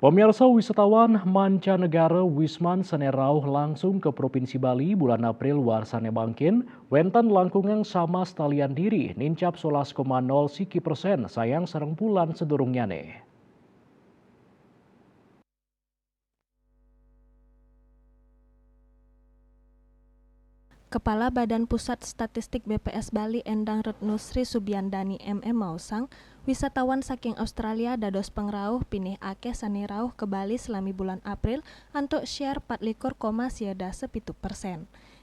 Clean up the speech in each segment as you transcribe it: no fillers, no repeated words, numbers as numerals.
Pemirsa wisatawan mancanegara Wisman Senerau langsung ke Provinsi Bali bulan April warsane bangkin, wenten langkungan sama stalian diri, nincap 11,0 siki persen, sayang sareng bulan sedurungnya nih. Kepala Badan Pusat Statistik BPS Bali Endang Retno Sri Subiandani MM Mausang, wisatawan saking Australia dados pengrauh pinih akeh sane rauh ke Bali selami bulan April antuk share 24,7%.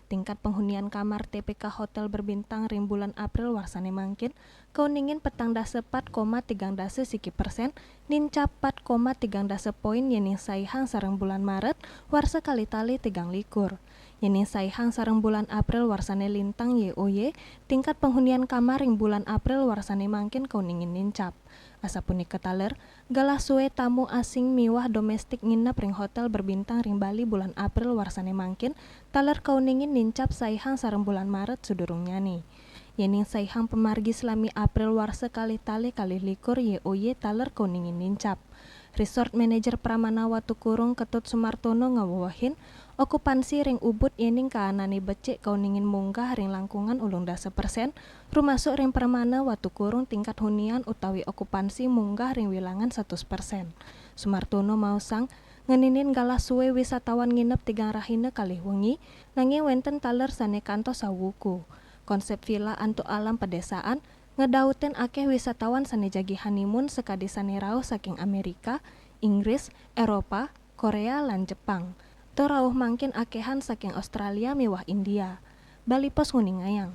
Tingkat penghunian kamar TPK Hotel berbintang ring bulan April warsane mangkin, keuningin petang dase 4,3 siki persen, nincap 4,3 poin yening saihang sareng bulan Maret, warsa kali tali 3 likur. Yening saihang sareng bulan April warsane lintang YOY, tingkat penghunian kamar ring bulan April warsane mangkin keuningin nincap. Asapuni ketaler, galah suwe tamu asing miwah domestik nginep ring hotel berbintang ring Bali bulan April warsane mangkin, taler keuningin nincap saihang sareng bulan Maret sudurungnya nih. Yening saihang pemargi selami April warsa kali tali kali likur YOY taler keuningin nincap. Resort Manager Pramana Watu Kurung Ketut Sumartono ngawawahin, okupansi ring Ubud yening kaanani becik kauningin munggah ring langkungan ulung dasa persen, rumasuk ring Pramana Watu Kurung tingkat hunian utawi okupansi munggah ring wilangan 100%. Sumartono mausang, ngeninin galah suwe wisatawan nginep 3 rahina kali wengi, nanging wenten taler sane kantos sawuku. Konsep villa antuk alam pedesaan, ngedauten akeh wisatawan sane jagi honeymoon sekadi sane rauh saking Amerika, Inggris, Eropa, Korea lan Jepang. Teu rauh mangkin akehan saking Australia miwah India. Bali Pos Nguningayang.